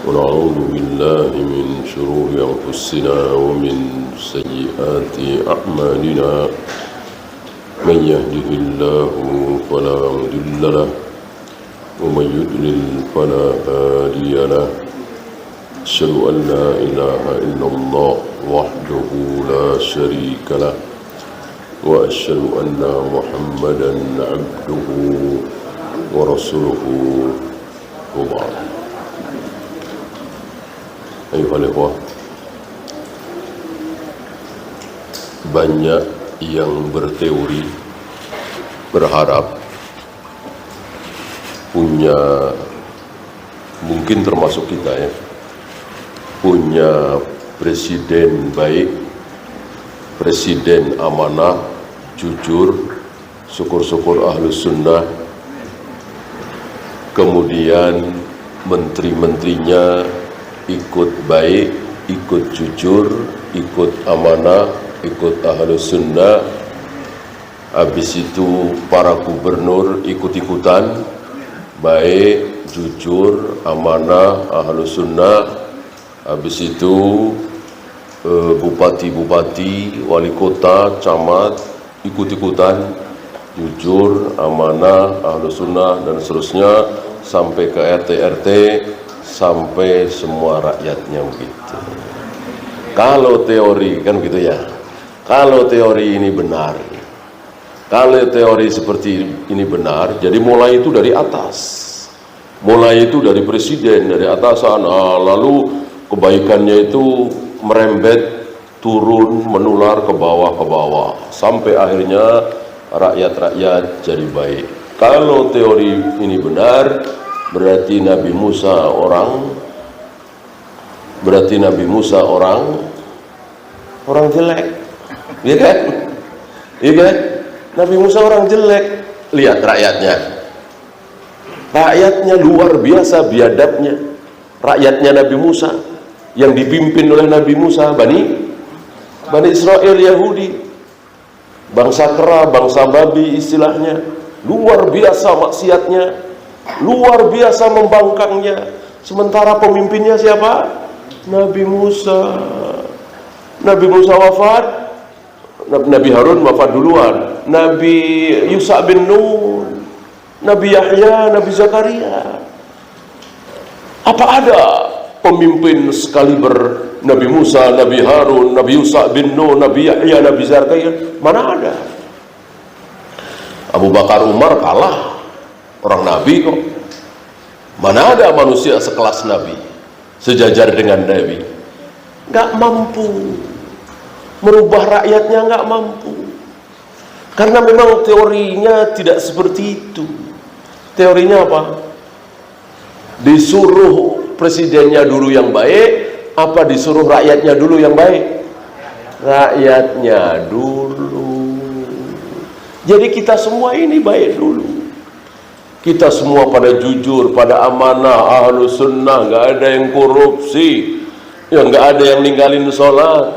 ونعوذ بالله من شرور أنفسنا ومن سيئات أعمالنا من يهده الله فلا مضل له ومن يضلل فلا هادي له أشهد أن لا إله إلا الله وحده لا شريك له وأشهد أن محمدا عبده ورسوله وبعد. Ayuhal ikhwah, banyak yang berteori berharap punya, mungkin termasuk kita ya, punya presiden baik, presiden amanah, jujur, syukur-syukur ahlus sunnah, kemudian menteri-menterinya ikut baik, ikut jujur, ikut amanah, ikut ahlus sunnah. Habis itu para gubernur ikut-ikutan baik, jujur, amanah, ahlus sunnah. Habis itu bupati-bupati, wali kota, camat ikut-ikutan jujur, amanah, ahlus sunnah, dan seterusnya sampai ke RT-RT, sampai semua rakyatnya begitu. Kalau teori kan gitu ya, kalau teori ini benar, kalau teori seperti ini benar, jadi mulai itu dari atas, mulai itu dari presiden, dari atasan, lalu kebaikannya itu merembet turun, menular ke bawah, sampai akhirnya rakyat-rakyat jadi baik. Kalau teori ini benar, berarti Nabi Musa orang jelek, iya kan? Iya kan? Nabi Musa orang jelek. Lihat rakyatnya luar biasa biadabnya. Rakyatnya Nabi Musa yang dipimpin oleh Nabi Musa, Bani Israel Yahudi, bangsa kera, bangsa babi istilahnya, luar biasa maksiatnya, luar biasa membangkangnya. Sementara pemimpinnya siapa? Nabi Musa. Nabi Musa wafat, Nabi Harun wafat duluan, Nabi Yusa bin Nun, Nabi Yahya, Nabi Zakaria. Apa ada pemimpin sekaliber Nabi Musa, Nabi Harun, Nabi Yusa bin Nun, Nabi Yahya, Nabi Zakaria? Mana ada? Abu Bakar, Umar kalah, orang Nabi kok. Mana ada manusia sekelas Nabi, sejajar dengan Nabi? Nggak mampu merubah rakyatnya, nggak mampu, karena memang teorinya tidak seperti itu. Teorinya apa? Disuruh presidennya dulu yang baik, apa disuruh rakyatnya dulu yang baik? Rakyatnya dulu. Jadi kita semua ini baik dulu. Kita semua pada jujur, pada amanah, ahlus sunnah, nggak ada yang korupsi, ya nggak ada yang ninggalin sholat.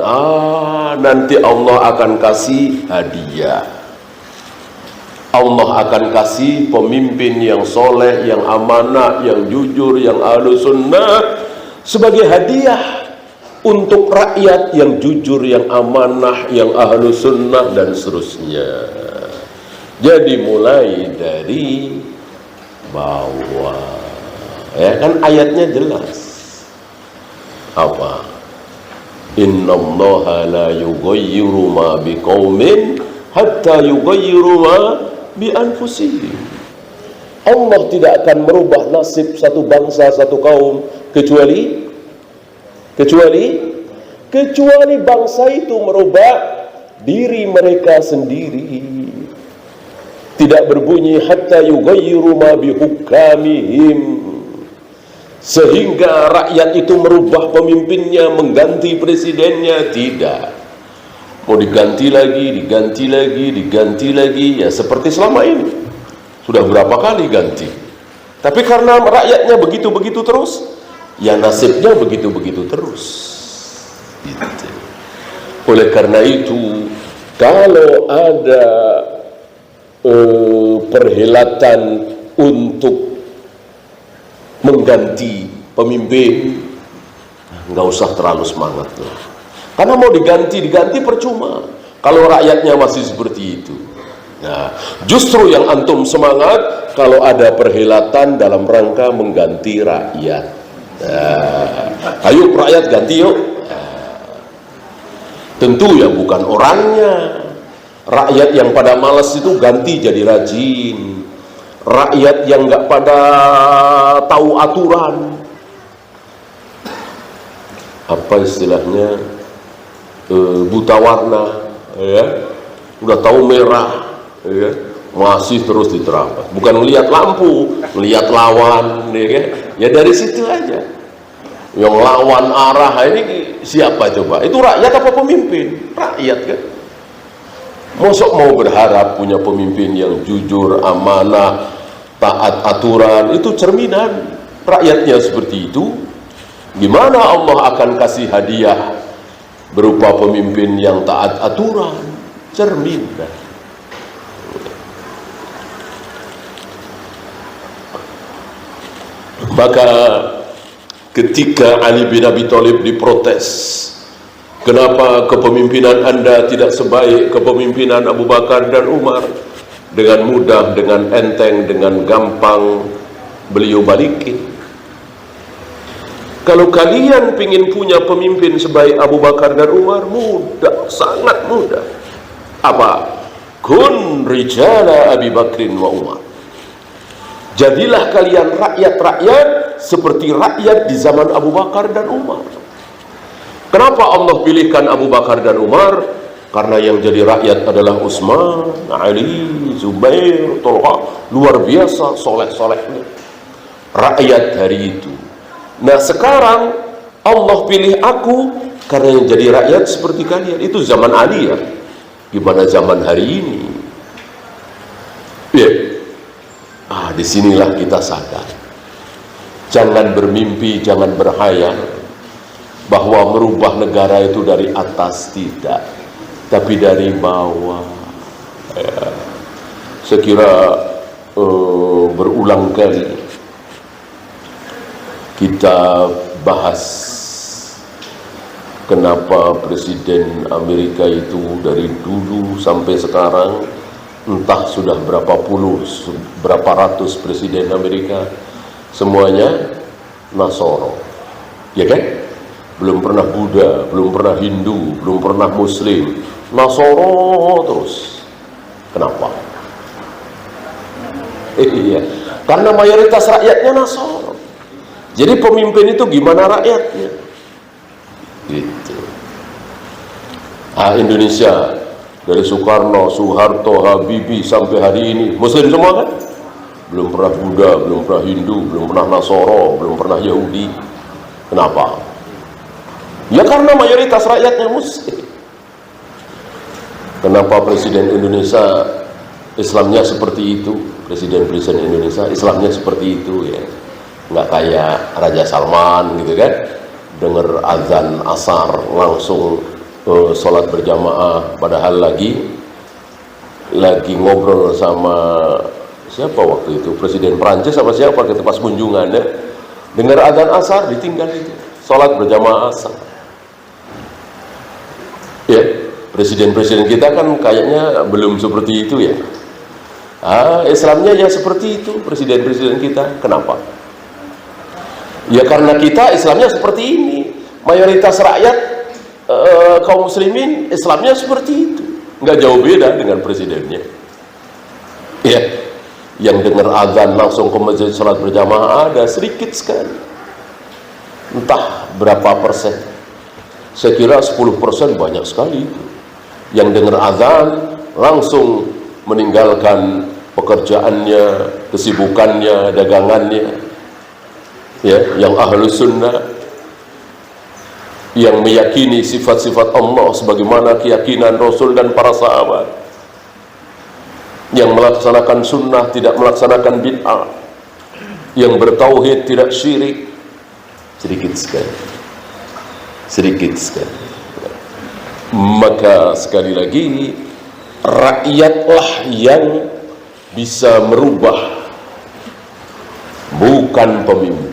Nanti Allah akan kasih hadiah. Allah akan kasih pemimpin yang soleh, yang amanah, yang jujur, yang ahlus sunnah sebagai hadiah untuk rakyat yang jujur, yang amanah, yang ahlus sunnah, dan seterusnya. Jadi mulai dari bawah, ya kan ayatnya jelas. Apa? Innallaha la yughayyiru ma biqaumin hatta yughayyiru ma bi anfusihim. Allah tidak akan merubah nasib satu bangsa, satu kaum kecuali bangsa itu merubah diri mereka sendiri. Tidak berbunyi hatta yughayyiru ma bihukamihim, sehingga rakyat itu merubah pemimpinnya, mengganti presidennya. Tidak. Mau diganti lagi, ya seperti selama ini. Sudah berapa kali ganti. Tapi karena rakyatnya begitu-begitu terus, ya nasibnya begitu-begitu terus. Gitu. Oleh karena itu, kalau ada perhelatan untuk mengganti pemimpin, nggak usah terlalu semangat lah. Karena mau diganti percuma kalau rakyatnya masih seperti itu. Nah, justru yang antum semangat kalau ada perhelatan dalam rangka mengganti rakyat. Nah, ayo rakyat ganti yuk. Tentu ya bukan orangnya. Rakyat yang pada malas itu ganti jadi rajin. Rakyat yang nggak pada tahu aturan, apa istilahnya, buta warna, ya, udah tahu merah, ya, masih terus diterapkan. Bukan melihat lampu, melihat lawan, ya dari situ aja. Yang lawan arah ini siapa coba? Itu rakyat apa pemimpin? Rakyat kan. Mosok mau berharap punya pemimpin yang jujur, amanah, taat aturan, itu cerminan rakyatnya seperti itu. Gimana Allah akan kasih hadiah berupa pemimpin yang taat aturan? Cerminan. Maka ketika Ali bin Abi Thalib diprotes, kenapa kepemimpinan Anda tidak sebaik kepemimpinan Abu Bakar dan Umar? Dengan mudah, dengan enteng, dengan gampang beliau balikin. Kalau kalian ingin punya pemimpin sebaik Abu Bakar dan Umar, mudah, sangat mudah. Apa? Kun rijala Abi Bakrin wa Umar. Jadilah kalian rakyat-rakyat seperti rakyat di zaman Abu Bakar dan Umar. Kenapa Allah pilihkan Abu Bakar dan Umar? Karena yang jadi rakyat adalah Utsman, Ali, Zubair, Tolha, luar biasa soleh-solehnya rakyat hari itu. Nah sekarang Allah pilih aku karena yang jadi rakyat seperti kalian. Itu zaman Ali ya. Gimana zaman hari ini? Ya. Disinilah kita sadar. Jangan bermimpi, jangan berhayal bahwa merubah negara itu dari atas, tidak, tapi dari bawah. Ya. Saya kira berulang kali kita bahas kenapa Presiden Amerika itu dari dulu sampai sekarang, entah sudah berapa puluh, berapa ratus Presiden Amerika, semuanya Nasoro, ya kan? Belum pernah Buddha, belum pernah Hindu, belum pernah Muslim, Nasoro terus. Kenapa? Iya, karena mayoritas rakyatnya Nasoro. Jadi pemimpin itu gimana rakyatnya? Gitu. Indonesia dari Soekarno, Soeharto, Habibie sampai hari ini Muslim semua kan? Belum pernah Buddha, belum pernah Hindu, belum pernah Nasoro, belum pernah Yahudi. Kenapa? Ya karena mayoritas rakyatnya Muslim. Kenapa Presiden Indonesia Islamnya seperti itu? Presiden-presiden Indonesia Islamnya seperti itu ya. Nggak kayak Raja Salman gitu kan, dengar azan asar langsung sholat berjamaah, padahal lagi ngobrol sama siapa waktu itu, Presiden Prancis apa siapa kita pas kunjungan ya, dengar azan asar ditinggal itu sholat berjamaah asar ya. Presiden-presiden kita kan kayaknya belum seperti itu ya. Islamnya ya seperti itu presiden-presiden kita. Kenapa? Ya karena kita Islamnya seperti ini. Mayoritas rakyat kaum muslimin Islamnya seperti itu. Nggak jauh beda dengan presidennya. Ya, yang dengar azan langsung ke masjid salat berjamaah ada sedikit sekali. Entah berapa persen. Saya kira 10% banyak sekali itu. Yang dengar azan langsung meninggalkan pekerjaannya, kesibukannya, dagangannya. Ya, yang ahlus sunnah, yang meyakini sifat-sifat Allah sebagaimana keyakinan Rasul dan para sahabat, yang melaksanakan sunnah, tidak melaksanakan bid'ah, yang bertauhid, tidak syirik, sedikit sekali. Maka sekali lagi, rakyatlah yang bisa merubah, bukan pemimpin.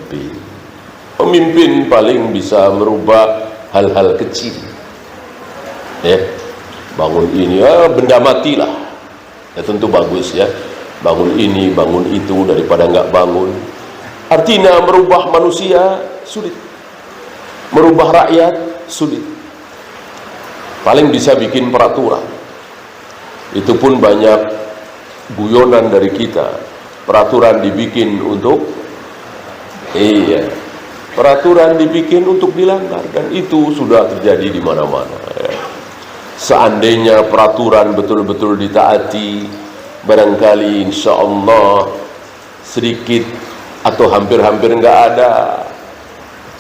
Pemimpin paling bisa merubah hal-hal kecil. Ya, bangun ini, benda matilah. Ya tentu bagus ya. Bangun ini, bangun itu daripada nggak bangun. Artinya merubah manusia sulit. Merubah rakyat sulit. Paling bisa bikin peraturan. Itu pun banyak guyonan dari kita. Peraturan dibikin untuk peraturan dibikin untuk dilanggar, dan itu sudah terjadi di mana-mana ya. Seandainya peraturan betul-betul ditaati, barangkali insya Allah sedikit atau hampir-hampir nggak ada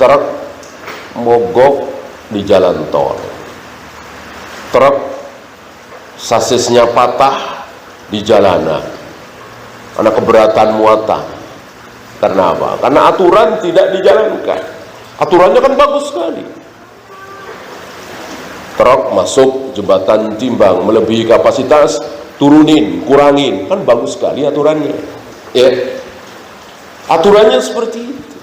truk mogok di jalan tol, truk sasisnya patah di jalanan karena keberatan muatan. Karena apa? Karena aturan tidak dijalankan. Aturannya kan bagus sekali. Truk masuk jembatan timbang melebihi kapasitas, turunin, kurangin, kan bagus sekali aturannya. Ya, aturannya seperti itu.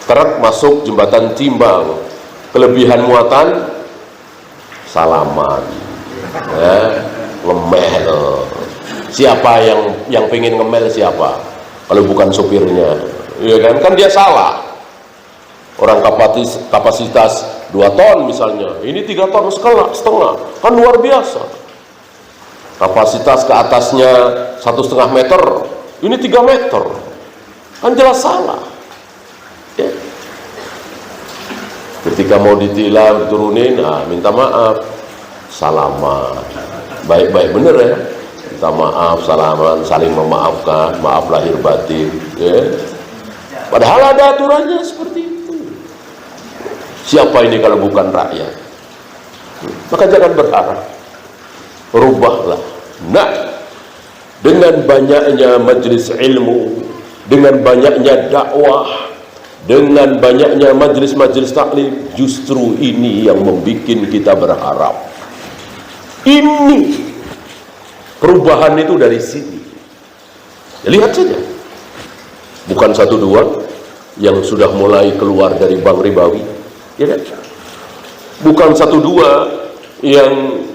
Truk masuk jembatan timbang, kelebihan muatan, salaman, ya, ngemel. Siapa yang pengen ngemel siapa? Kalau bukan sopirnya, ya kan? Kan dia salah. Orang kapasitas 2 ton misalnya, ini 3 ton setengah, kan luar biasa. Kapasitas ke atasnya 1,5 meter, ini 3 meter, kan jelas salah. Ya. Ketika mau ditilang, diturunin, minta maaf, salaman, baik-baik bener ya. Minta maaf, salaman, saling memaafkan, maaf lahir batin ya. Padahal ada aturannya seperti itu. Siapa ini kalau bukan rakyat? Maka jangan berharap, rubahlah. Nah, dengan banyaknya majelis ilmu, dengan banyaknya dakwah, dengan banyaknya majelis-majelis taklim, justru ini yang membuat kita berharap. Ini perubahan itu dari sini. Ya, lihat saja. Bukan 1-2 yang sudah mulai keluar dari bank ribawi, ya kan? Bukan 1-2 yang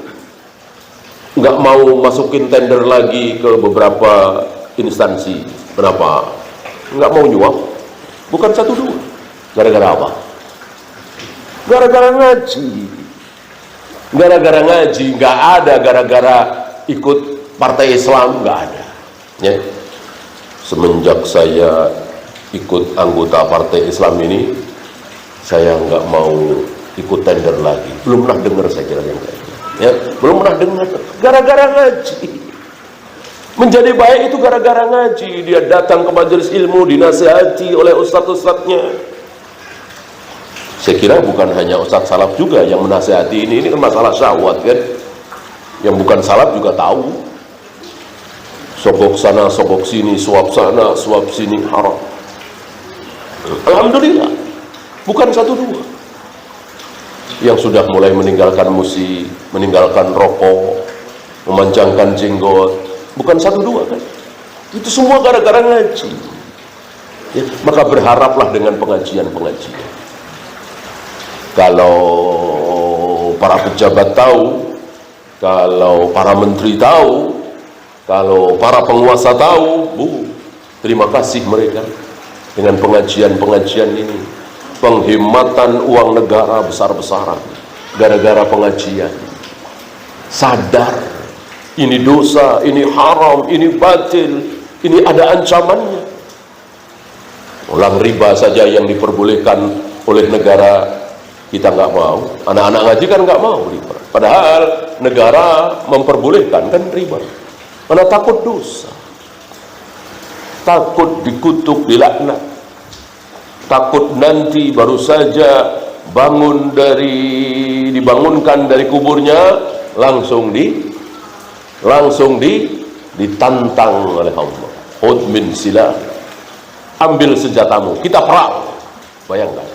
nggak mau masukin tender lagi ke beberapa instansi. Kenapa? Nggak mau nyuap. Bukan 1-2. Gara-gara apa? Gara-gara ngaji. Gara-gara ngaji, nggak ada gara-gara ikut partai Islam, nggak ada ya. Semenjak saya ikut anggota partai Islam ini, saya nggak mau ikut tender lagi. Belum pernah dengar saya kira yang kayak ya, belum pernah dengar. Gara-gara ngaji. Menjadi baik itu gara-gara ngaji. Dia datang ke majelis ilmu, dinasihati oleh ustadz-ustadznya. Saya kira bukan hanya ustadz salaf juga yang menasihati ini kan masalah syahwat kan. Yang bukan salaf juga tahu. Sogok sana, sogok sini, suap sana, suap sini, haram. Alhamdulillah, bukan 1-2 yang sudah mulai meninggalkan musik, meninggalkan rokok, memanjangkan jenggot. Bukan 1-2 kan? Itu semua gara-gara ngaji ya, maka berharaplah dengan pengajian-pengajian. Kalau para pejabat tahu, kalau para menteri tahu, kalau para penguasa tahu, terima kasih mereka dengan pengajian-pengajian ini. Penghematan uang negara besar-besaran gara-gara pengajian. Sadar, ini dosa, ini haram, ini batil, ini ada ancamannya. Ulang riba saja yang diperbolehkan oleh negara, kita nggak mau. Anak-anak ngaji kan nggak mau riba. Padahal negara memperbolehkan kan riba. Karena takut dosa, takut dikutuk, dilaknat, takut nanti baru saja dibangunkan dari kuburnya langsung ditantang oleh Allah. Khudh min silah, ambil senjatamu, kita perang. Bayangkan,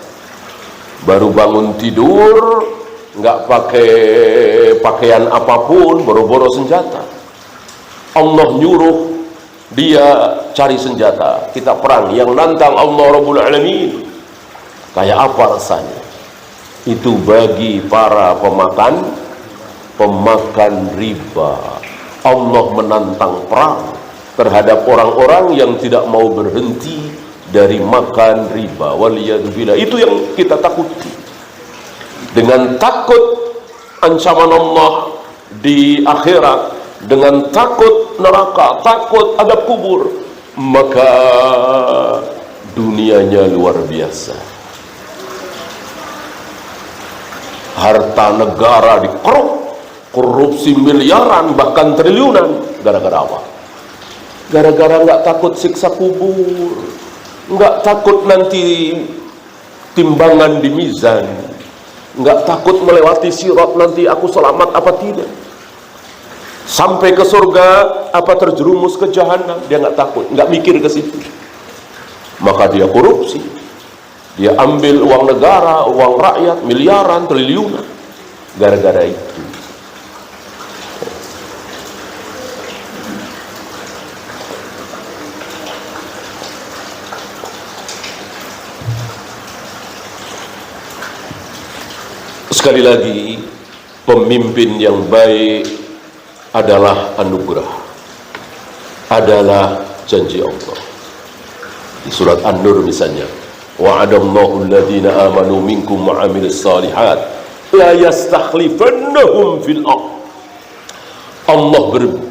baru bangun tidur, nggak pakai pakaian apapun, boro-boro senjata. Allah nyuruh dia cari senjata, kita perang. Yang nantang Allah Rabbul Alamin. Kayak apa rasanya? Itu bagi para pemakan riba. Allah menantang perang terhadap orang-orang yang tidak mau berhenti dari makan riba. Waliyadzubillah. Itu yang kita takuti. Dengan takut ancaman Allah di akhirat, dengan takut neraka, takut adab kubur, maka dunianya luar biasa. Harta negara dikeruk, korupsi miliaran bahkan triliunan. Gara-gara apa? Gara-gara nggak takut siksa kubur, nggak takut nanti timbangan di mizan, nggak takut melewati sirat nanti aku selamat apa tidak, sampai ke surga apa terjerumus ke jahanam. Dia nggak takut, nggak mikir ke situ. Maka dia korupsi, dia ambil uang negara, uang rakyat, miliaran, triliunan. Gara-gara itu. Sekali lagi, pemimpin yang baik adalah anugerah, adalah janji Allah. Di surat An-Nur misalnya, wa'adallahu alladhina amanu minkum wa 'amilus shalihat la yastakhlifannahum fil ardh. Allah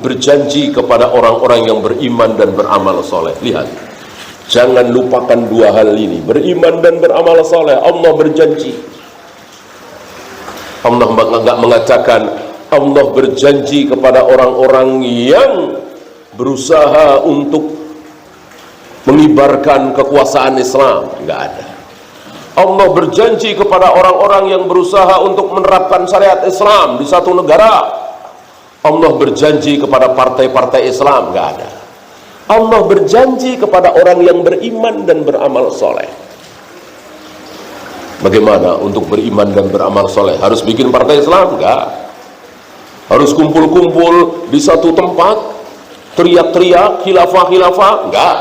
berjanji kepada orang-orang yang beriman dan beramal soleh. Lihat, jangan lupakan dua hal ini, beriman dan beramal soleh. Allah berjanji. Allah enggak mengatakan Allah berjanji kepada orang-orang yang berusaha untuk mengibarkan kekuasaan Islam. Enggak ada. Allah berjanji kepada orang-orang yang berusaha untuk menerapkan syariat Islam di satu negara. Allah berjanji kepada partai-partai Islam. Enggak ada. Allah berjanji kepada orang yang beriman dan beramal soleh. Bagaimana untuk beriman dan beramal soleh? Harus bikin partai Islam? Enggak. Harus kumpul-kumpul di satu tempat, teriak-teriak, khilafah-khilafah? Enggak.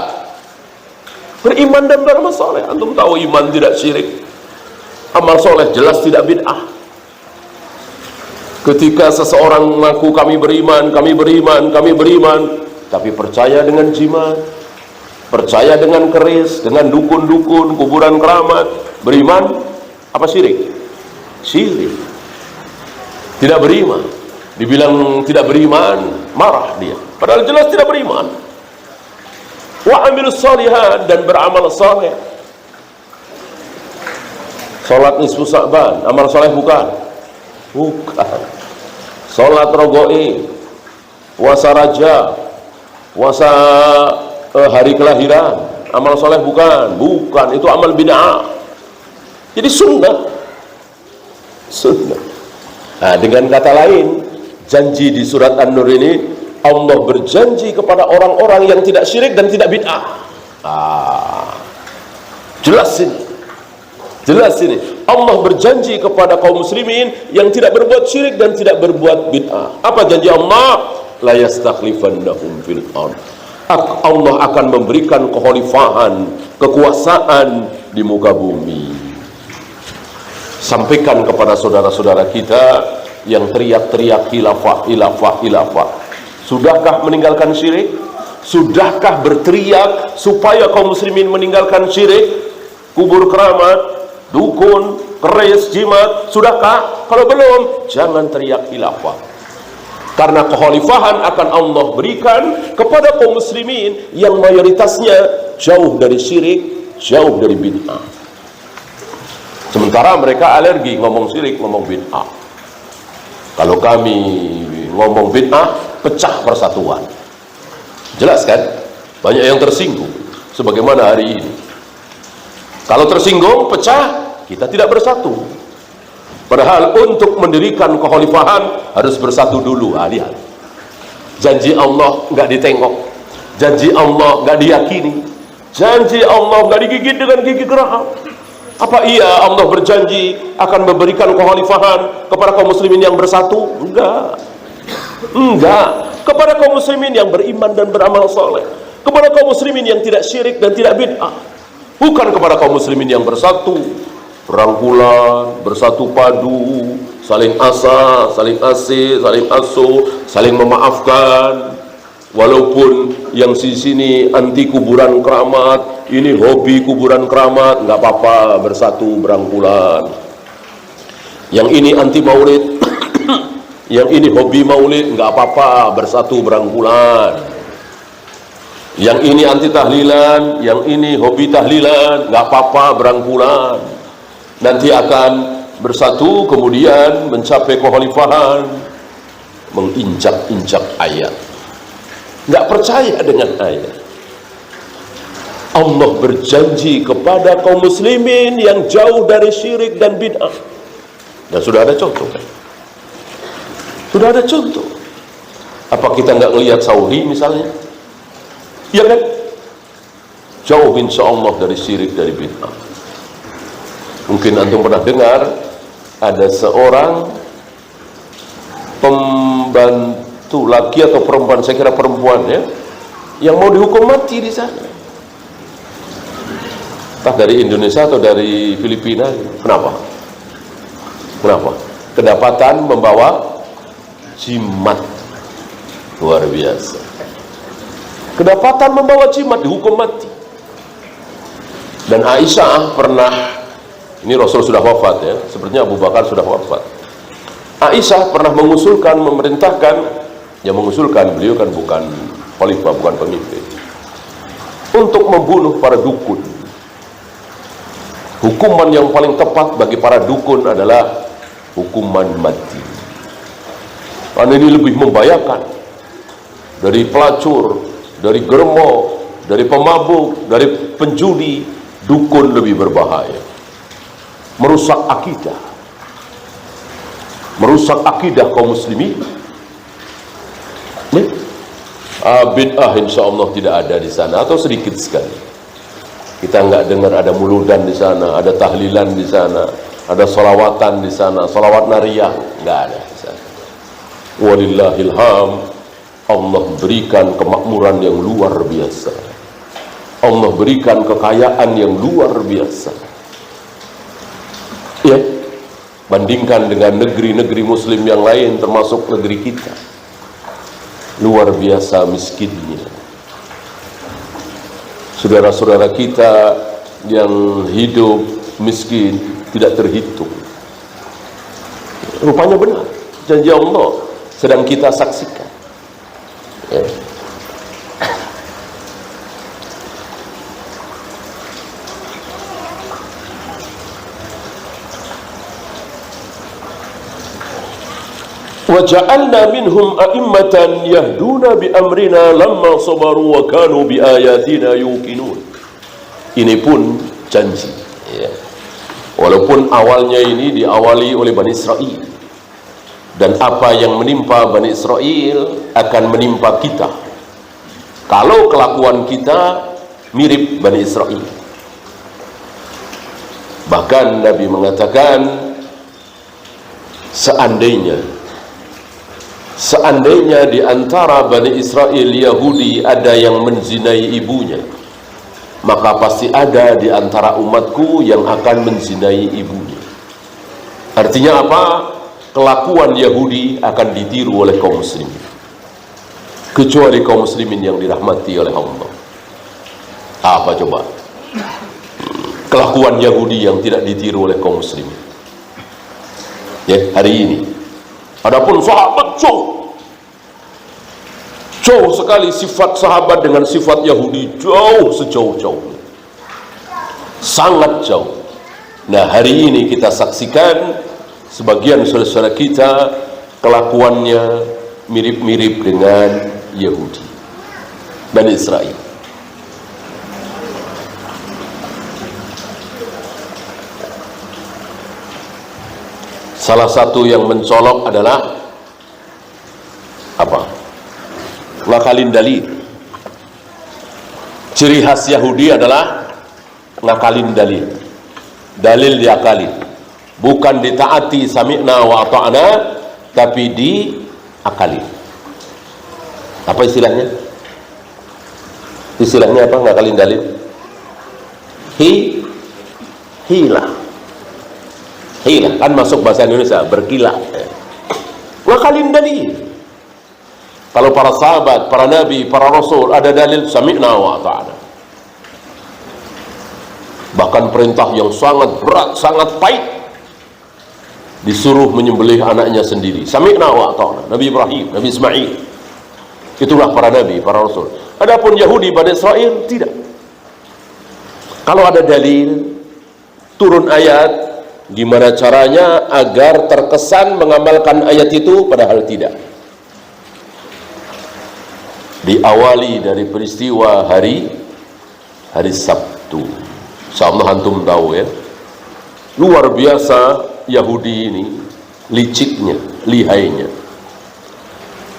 Beriman dan beramal soleh. Antum tahu iman tidak syirik, amal soleh jelas tidak bid'ah. Ketika seseorang mengaku kami beriman, tapi percaya dengan jimat, percaya dengan keris, dengan dukun-dukun, kuburan keramat, beriman apa syirik? Syirik. Tidak beriman. Dibilang tidak beriman, marah dia. Padahal jelas tidak beriman. Wa 'amilus shalihat, dan beramal saleh. Salat nisfu Sa'ban, amal saleh bukan? Bukan. Salat rogo'i, puasa raja, puasa hari kelahiran, amal saleh bukan? Bukan, itu amal bid'ah. Jadi sunnah. Sunnah. Nah, dengan kata lain, janji di surat An-Nur ini, Allah berjanji kepada orang-orang yang tidak syirik dan tidak bid'ah. Jelas ini. Jelas ini. Allah berjanji kepada kaum muslimin yang tidak berbuat syirik dan tidak berbuat bid'ah. Apa janji Allah? La yastakhlifannahum fil ardh. Allah akan memberikan kekhalifahan, kekuasaan di muka bumi. Sampaikan kepada saudara-saudara kita yang teriak-teriak khilafah, khilafah, khilafah. Sudahkah meninggalkan syirik? Sudahkah berteriak supaya kaum muslimin meninggalkan syirik, kubur keramat, dukun, keris, jimat? Sudahkah? Kalau belum, jangan teriak khilafah. Karena kekhalifahan akan Allah berikan kepada kaum muslimin yang mayoritasnya jauh dari syirik, jauh dari bid'ah. Sementara mereka alergi ngomong syirik, ngomong bid'ah. Kalau kami ngomong bid'ah, pecah persatuan. Jelas kan? Banyak yang tersinggung. Sebagaimana hari ini. Kalau tersinggung, pecah, kita tidak bersatu. Padahal untuk mendirikan kekhalifahan harus bersatu dulu. Lihat. Janji Allah nggak ditengok. Janji Allah nggak diyakini. Janji Allah nggak digigit dengan gigi geraham. Apa iya Allah berjanji akan memberikan kekhalifahan kepada kaum muslimin yang bersatu? Enggak. Enggak. Kepada kaum muslimin yang beriman dan beramal soleh, kepada kaum muslimin yang tidak syirik dan tidak bid'ah. Bukan kepada kaum muslimin yang bersatu berangkulan, bersatu padu, saling asa, saling asih, saling asuh, saling memaafkan. Walaupun yang di sini anti kuburan keramat, ini hobi kuburan keramat, nggak apa-apa, bersatu berangkulan. Yang ini anti maulid, yang ini hobi maulid, nggak apa-apa, bersatu berangkulan. Yang ini anti tahlilan, yang ini hobi tahlilan, nggak apa-apa, berangkulan. Nanti akan bersatu, kemudian mencapai kekhalifahan, menginjak-injak ayat. Nggak percaya dengan ayat. Allah berjanji kepada kaum muslimin yang jauh dari syirik dan bid'ah. Dan sudah ada contoh kan? Sudah ada contoh. Apa kita nggak ngelihat Saudi misalnya? Ya kan? Jauh insya Allah dari syirik, dari bid'ah. Mungkin antum pernah dengar ada seorang pembantu laki atau perempuan, saya kira perempuan ya, yang mau dihukum mati di sana. Entah dari Indonesia atau dari Filipina. Kenapa? Kenapa? Kedapatan membawa jimat. Luar biasa. Kedapatan membawa jimat, dihukum mati. Dan Aisyah pernah, ini Rasul sudah wafat ya, sepertinya Abu Bakar sudah wafat. Aisyah pernah mengusulkan, memerintahkan, yang mengusulkan, beliau kan bukan khalifah, bukan pemimpin, untuk membunuh para dukun. Hukuman yang paling tepat bagi para dukun adalah hukuman mati. Karena ini lebih membahayakan dari pelacur, dari germo, dari pemabuk, dari penjudi. Dukun lebih berbahaya, merusak akidah, merusak akidah kaum muslimin. Bid'ah insya Allah tidak ada di sana, atau sedikit sekali. Kita nggak dengar ada muludan di sana, ada tahlilan di sana, ada salawatan di sana, salawat nariyah, nggak ada di sana. Walillahilham, Allah berikan kemakmuran yang luar biasa. Allah berikan kekayaan yang luar biasa. Ya, bandingkan dengan negeri-negeri muslim yang lain termasuk negeri kita. Luar biasa miskinnya. Saudara-saudara kita yang hidup miskin tidak terhitung. Rupanya benar janji Allah sedang kita saksikan. Ya. وَجَعَلْنَا مِنْهُمْ أَئِمَّةً يَهْدُونَ بِأَمْرِنَا لَمَّا صَبَرُوا وَكَانُوا بِآيَاتِنَا يُوقِنُونَ. Ini pun janji ya. Walaupun awalnya ini diawali oleh Bani Israel, dan apa yang menimpa Bani Israel akan menimpa kita kalau kelakuan kita mirip Bani Israel. Bahkan Nabi mengatakan, seandainya di antara Bani Israel Yahudi ada yang menzinai ibunya, maka pasti ada di antara umatku yang akan menzinai ibunya. Artinya apa? Kelakuan Yahudi akan ditiru oleh kaum muslimin, kecuali kaum muslimin yang dirahmati oleh Allah. Apa coba? Kelakuan Yahudi yang tidak ditiru oleh kaum muslimin. Ya, hari ini. Adapun sahabat jauh sekali sifat sahabat dengan sifat Yahudi, jauh sejauh-jauhnya, sangat jauh. Nah, hari ini kita saksikan sebagian saudara-saudara kita kelakuannya mirip-mirip dengan Yahudi, Bani Israel. Salah satu yang mencolok adalah apa? Ngakalin dalil. Ciri khas Yahudi adalah ngakalin dalil. Dalil diakalin, bukan ditaati sami'na wa ata'na, tapi diakalin. Apa istilahnya? Istilahnya apa ngakalin dalil? Hilah. Hilah, kan masuk bahasa Indonesia, berkilah. Ngakalin dalil. Kalau para sahabat, para nabi, para rasul ada dalil sami'na wa ata'na. Bahkan perintah yang sangat berat, sangat pahit, disuruh menyembelih anaknya sendiri. Sami'na wa ata'na. Nabi Ibrahim, Nabi Ismail. Itulah para nabi, para rasul. Adapun Yahudi, Bani Israel, tidak. Kalau ada dalil, turun ayat, gimana caranya agar terkesan mengamalkan ayat itu, padahal tidak. Diawali dari peristiwa hari Sabtu. Insyaallah antum tahu ya. Luar biasa Yahudi ini, liciknya, lihainya.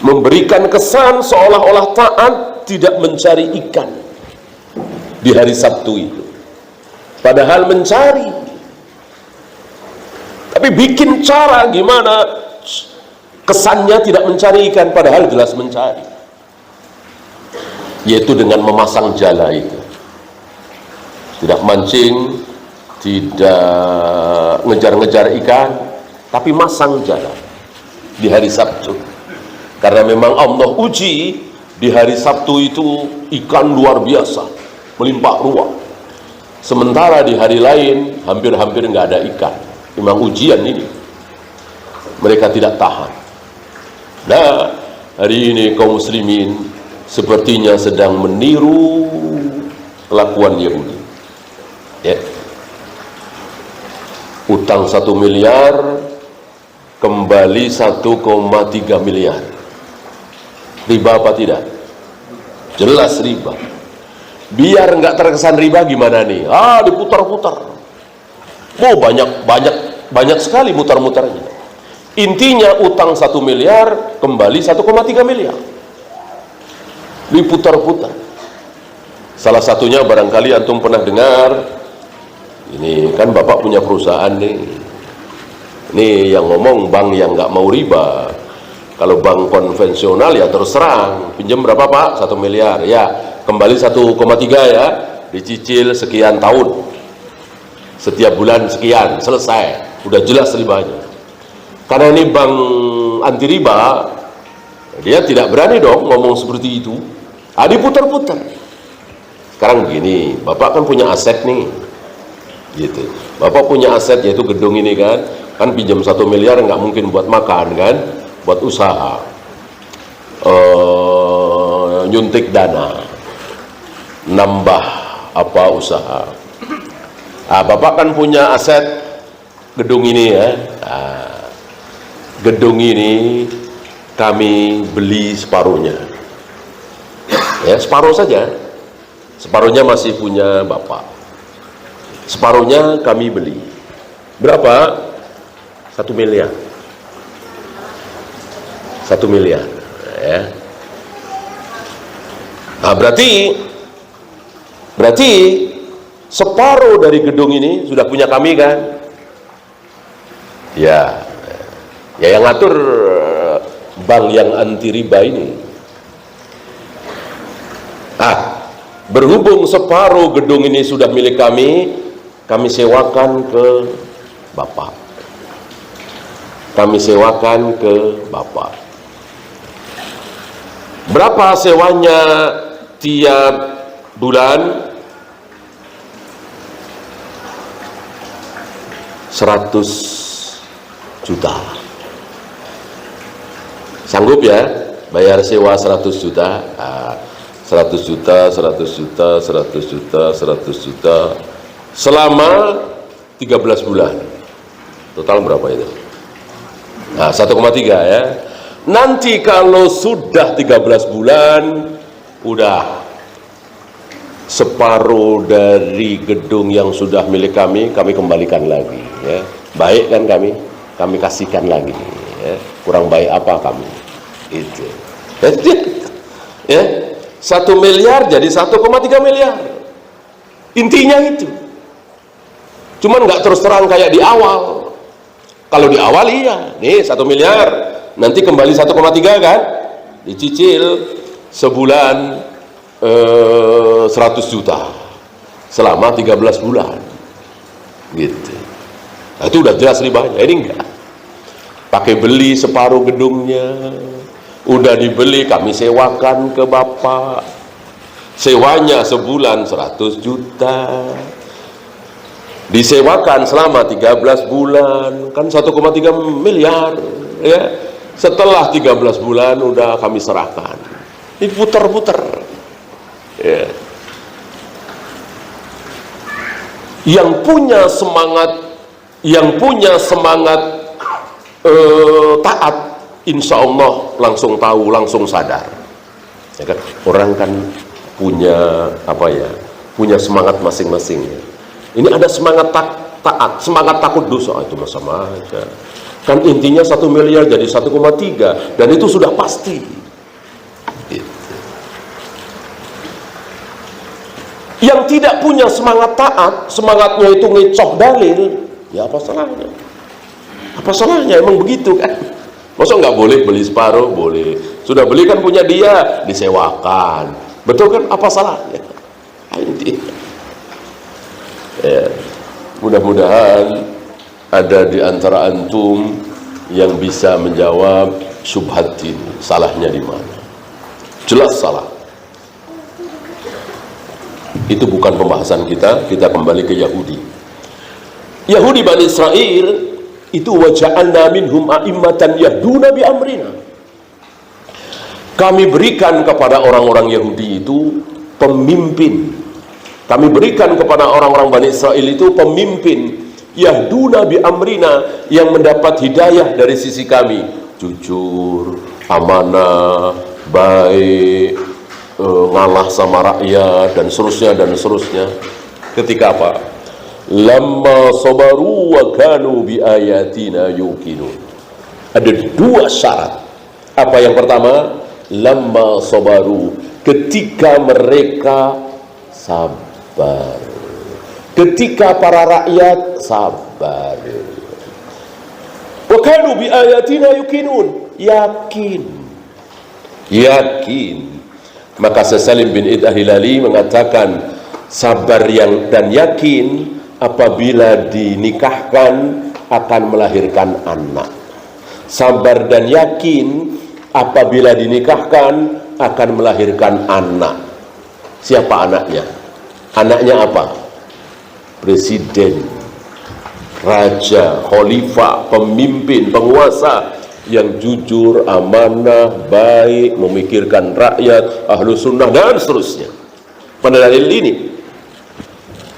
Memberikan kesan seolah-olah taat tidak mencari ikan di hari Sabtu itu. Padahal mencari. Tapi bikin cara gimana kesannya tidak mencari ikan, padahal jelas mencari. Yaitu dengan memasang jala itu. Tidak mancing, tidak ngejar-ngejar ikan, tapi masang jala di hari Sabtu. Karena memang Allah uji di hari Sabtu itu ikan luar biasa, melimpah ruah. Sementara di hari lain hampir-hampir nggak ada ikan. Memang ujian ini. Mereka tidak tahan. Nah, hari ini kaum muslimin sepertinya sedang meniru kelakuan Yahudi. Ya. Utang 1 miliar kembali 1,3 miliar. Riba apa tidak? Jelas riba. Biar nggak terkesan riba gimana nih? Diputar-putar. Banyak sekali mutar-mutarnya. Intinya utang 1 miliar kembali 1,3 miliar. Diputar-putar. Salah satunya barangkali antum pernah dengar, ini kan bapak punya perusahaan nih. Ini yang ngomong bank yang nggak mau riba. Kalau bank konvensional ya terus terang, pinjam berapa pak? 1 miliar, ya kembali 1,3 ya, dicicil sekian tahun, setiap bulan sekian, selesai, udah jelas ribanya. Karena ini bank anti riba, dia tidak berani dong ngomong seperti itu. Diputar-putar. Sekarang begini, bapak kan punya aset nih, gitu. Bapak punya aset yaitu gedung ini kan pinjam 1 miliar nggak mungkin buat makan kan, buat usaha, nyuntik dana, nambah apa usaha. Bapak kan punya aset gedung ini ya. Gedung ini kami beli separuhnya, ya separuh saja. Separuhnya masih punya bapak, separuhnya kami beli. Berapa? 1 miliar. 1 miliar ya. Berarti separuh dari gedung ini sudah punya kami kan? Ya yang ngatur bank yang anti riba ini. Berhubung separuh gedung ini sudah milik kami sewakan ke bapak. Kami sewakan ke bapak. Berapa sewanya tiap bulan? 100 juta. Sanggup ya bayar sewa 100 juta? 100 juta, 100 juta, 100 juta, 100 juta selama 13 bulan. Total berapa itu? 1,3 ya. Nanti kalau sudah 13 bulan, udah separuh dari gedung yang sudah milik kami kembalikan lagi ya. Baik kan kami kasihkan lagi ya. Kurang baik apa kami itu ya. 1 miliar jadi 1,3 miliar. Intinya itu. Cuman nggak terus terang kayak di awal. Kalau di awal iya, nih 1 miliar, nanti kembali 1,3 kan, dicicil sebulan 100 juta selama 13 bulan, gitu. Nah, itu udah jelas ribanya. Ini enggak. Pakai beli separuh gedungnya, udah dibeli kami sewakan ke bapak, sewanya sebulan 100 juta, disewakan selama 13 bulan, kan 1,3 miliar ya. Setelah 13 bulan udah kami serahkan. Ini puter-puter ya. Yang punya semangat taat, insya Allah langsung tahu, langsung sadar ya kan? Orang kan punya punya semangat masing-masing ya. Ini ada semangat taat, semangat takut dosa, itu mah sama aja kan. Intinya 1 miliar jadi 1,3, dan itu sudah pasti gitu. Yang tidak punya semangat taat, semangatnya itu ngecoh dalil, ya apa salahnya? Apa salahnya? Emang begitu kan? Masa nggak boleh beli separuh? Boleh. Sudah beli kan punya dia, disewakan. Betul kan? Apa salahnya? Ya. Mudah-mudahan ada di antara antum yang bisa menjawab syubhat ini. Salahnya di mana? Jelas salah. Itu bukan pembahasan kita. Kita kembali ke Yahudi. Yahudi Bani Israel itu waja'alna minhum a'immatan yahduna bi amrina. Kami berikan kepada orang-orang Yahudi itu pemimpin. Kami berikan kepada orang-orang Bani Israel itu pemimpin yahduna bi amrina, yang mendapat hidayah dari sisi kami, jujur, amanah, baik, ngalah sama rakyat, dan seterusnya. Ketika apa? Lamma sabaru wa kanu bi ayatina yuqinun. Ada 2 syarat. Apa yang pertama? Lamma sabaru, ketika mereka sabar, ketika para rakyat sabar. Wa kanu bi ayatina yuqinun, yakin. Maka Salim bin Id Al-Hilali mengatakan, sabar dan yakin apabila dinikahkan akan melahirkan anak. Sabar dan yakin apabila dinikahkan akan melahirkan anak. Siapa anaknya? Anaknya apa? Presiden, raja, khalifah, pemimpin, penguasa yang jujur, amanah, baik, memikirkan rakyat, ahlu sunnah, dan seterusnya. Pada dalil ini,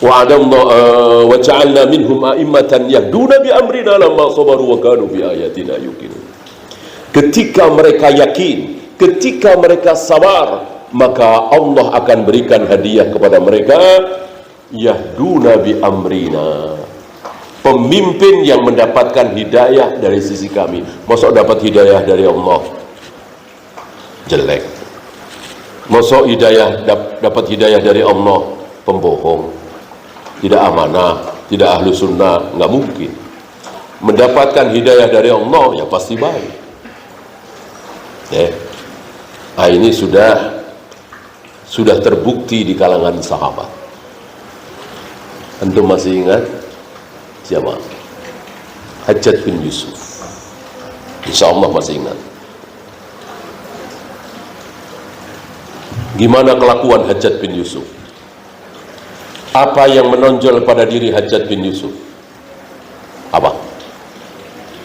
wa ja'alna minhum a'immatan yahduna bi amrina lamma sabaru wa kanu bi ayatina yuqinun. Ketika mereka yakin, ketika mereka sabar, maka Allah akan berikan hadiah kepada mereka, yahduna bi amrina, pemimpin yang mendapatkan hidayah dari sisi kami. Masuk dapat hidayah dari Allah jelek? Masuk dapat hidayah dari Allah pembohong, tidak amanah, tidak ahlu sunnah? Nggak mungkin. Mendapatkan hidayah dari Allah ya pasti baik. Nah, ini sudah terbukti di kalangan sahabat. Antum masih ingat siapa? Hajjaj bin Yusuf. Insya Allah masih ingat. Gimana kelakuan Hajjaj bin Yusuf? Apa yang menonjol pada diri Hajjaj bin Yusuf? Apa?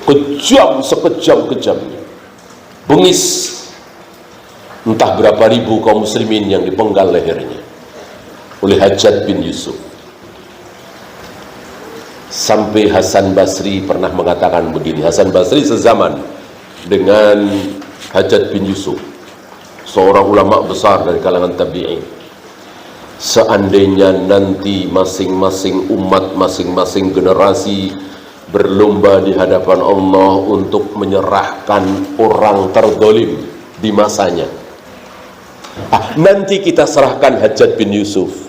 Kejam sekejam-kejamnya, bengis. Entah berapa ribu kaum muslimin yang dipenggal lehernya oleh Hajjaj bin Yusuf. Sampai Hasan Basri pernah mengatakan begini. Hasan Basri sezaman dengan Hajjaj bin Yusuf, seorang ulama besar dari kalangan tabi'in. Seandainya nanti masing-masing umat, masing-masing generasi berlomba di hadapan Allah untuk menyerahkan orang terdolim di masanya, nanti kita serahkan Hajjaj bin Yusuf,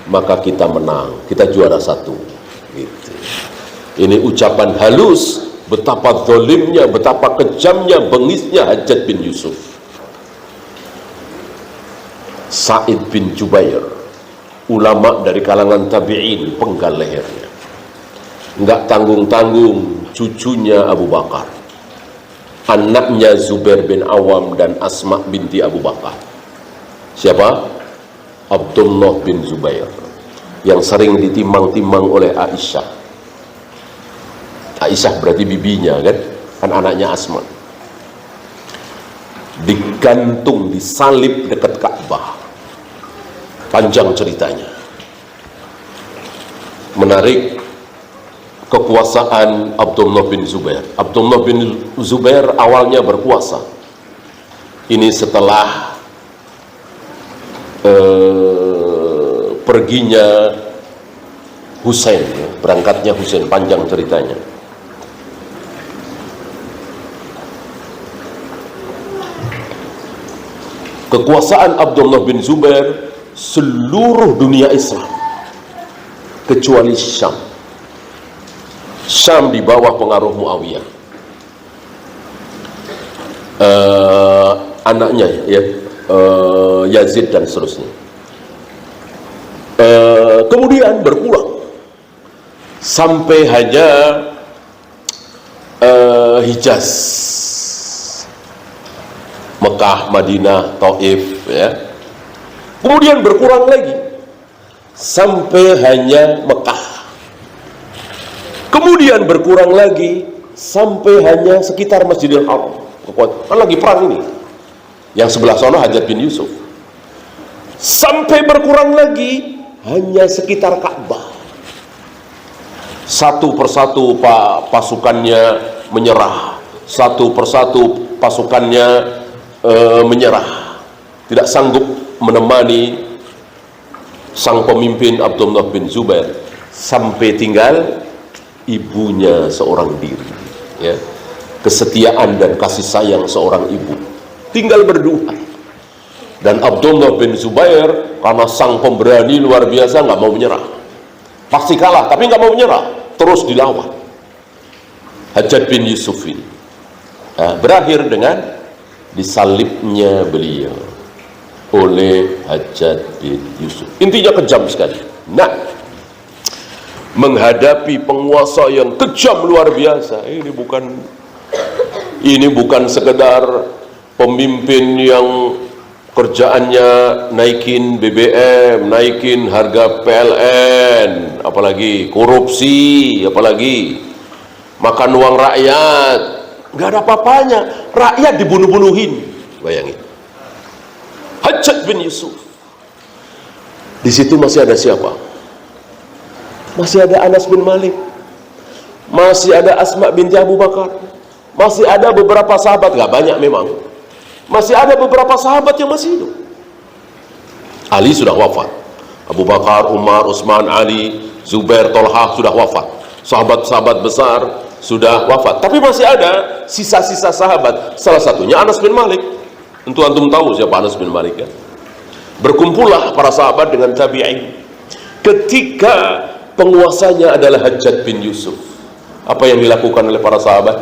maka kita menang, kita juara 1 gitu. Ini ucapan halus betapa zalimnya, betapa kejamnya, bengisnya Hajjaj bin Yusuf. Sa'id bin Jubair, ulama dari kalangan tabi'in, penggal lehernya. nggak tanggung-tanggung cucunya Abu Bakar, anaknya Zubair bin Awam dan Asma binti Abu Bakar. Siapa? Abdullah bin Zubair, yang sering ditimang-timang oleh Aisyah. Aisyah berarti bibinya kan anaknya Asma. Digantung, disalib dekat Ka'bah. Panjang ceritanya. Menarik kekuasaan Abdullah bin Zubair. Abdullah bin Zubair awalnya berkuasa. Ini setelah perginya Husain, berangkatnya Husain, panjang ceritanya. Kekuasaan Abdullah bin Zubair seluruh dunia Islam kecuali Syam. Syam di bawah pengaruh Muawiyah. Anaknya Yazid dan seterusnya. Kemudian berkurang sampai hanya Hijaz, Mekah, Madinah, Taif, Kemudian berkurang lagi sampai hanya Mekah. Kemudian berkurang lagi sampai hanya sekitar Masjidil Haram. Kan lagi perang ini. Yang sebelah sana Hajjaj bin Yusuf. Sampai berkurang lagi hanya sekitar Ka'bah. Satu persatu pasukannya menyerah. Satu persatu pasukannya menyerah, tidak sanggup menemani sang pemimpin Abdullah bin Zubair, sampai tinggal ibunya seorang diri, kesetiaan dan kasih sayang seorang ibu tinggal berdua. Dan Abdullah bin Zubair karena sang pemberani luar biasa nggak mau menyerah, pasti kalah tapi nggak mau menyerah, terus dilawan Hajjaj bin Yusuf ini. Berakhir dengan disalibnya beliau oleh Hajjaj bin Yusuf. Intinya kejam sekali. Nah, menghadapi penguasa yang kejam luar biasa, ini bukan sekedar pemimpin yang kerjaannya naikin BBM, naikin harga PLN, apalagi korupsi, apalagi makan uang rakyat. Nggak ada apa-apanya, rakyat dibunuh-bunuhin. Bayangin, Hajjaj bin Yusuf. Di situ masih ada siapa? Masih ada Anas bin Malik, masih ada Asma binti Abu Bakar, masih ada beberapa sahabat, nggak banyak memang, masih ada beberapa sahabat yang masih hidup. Ali sudah wafat, Abu Bakar, Umar, Utsman, Ali, Zubair, Tolhah sudah wafat, sahabat-sahabat besar sudah wafat, tapi masih ada sisa-sisa sahabat. Salah satunya Anas bin Malik. Tentu antum tahu siapa Anas bin Malik, ya? Berkumpullah para sahabat dengan tabi'in ketika penguasanya adalah Hajjaj bin Yusuf. Apa yang dilakukan oleh para sahabat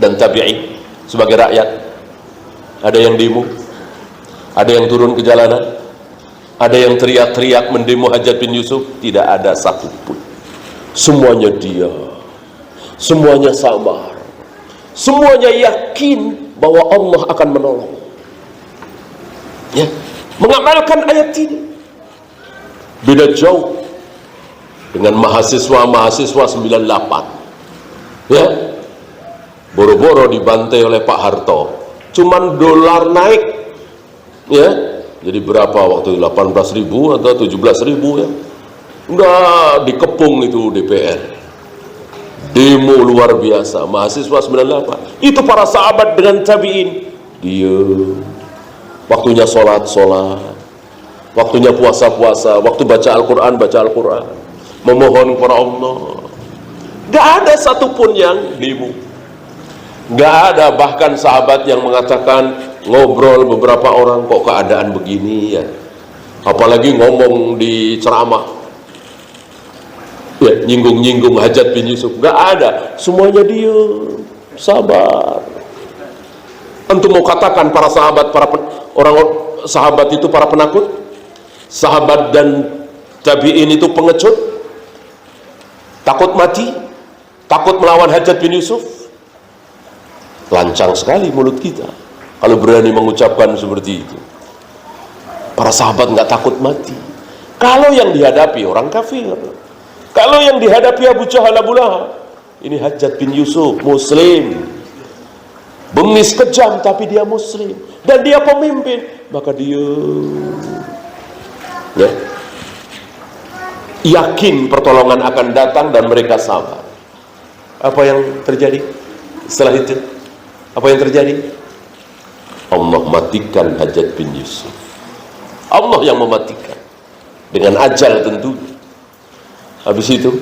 dan tabi'in sebagai rakyat? Ada yang demo, ada yang turun ke jalanan, ada yang teriak-teriak mendemo Hajjaj bin Yusuf. Tidak ada satupun. Semuanya diam, semuanya sabar, semuanya yakin bahwa Allah akan menolong, mengamalkan ayat ini. Beda jauh dengan mahasiswa 98, boro-boro dibantai oleh Pak Harto, cuman dolar naik, jadi berapa waktu 18.000 atau 17.000, udah dikepung itu DPR, demo luar biasa, mahasiswa 98. Itu para sahabat dengan tabi'in, diam. Waktunya sholat, waktunya puasa, waktu baca Al-Quran, memohon kepada Allah. Gak ada satupun yang demo, gak ada. Bahkan sahabat yang mengatakan, ngobrol beberapa orang, kok keadaan begini ya, apalagi ngomong di ceramah, nyinggung-nyinggung Hajjaj bin Yusuf. Gak ada, semuanya diam, sabar. Antum mau katakan para sahabat, sahabat itu para penakut, sahabat dan tabi'in itu pengecut, takut mati? Takut melawan Hajjaj bin Yusuf? Lancang sekali mulut kita kalau berani mengucapkan seperti itu. Para sahabat nggak takut mati. Kalau yang dihadapi orang kafir, kalau yang dihadapi Abu Jahal, Abu Lahab, ini Hajjaj bin Yusuf, muslim, bengis kejam tapi dia muslim dan dia pemimpin, maka dia yakin pertolongan akan datang dan mereka sabar. Apa yang terjadi setelah itu? Apa yang terjadi? Allah matikan Hajjaj bin Yusuf. Allah yang mematikan dengan ajal tentu. Habis itu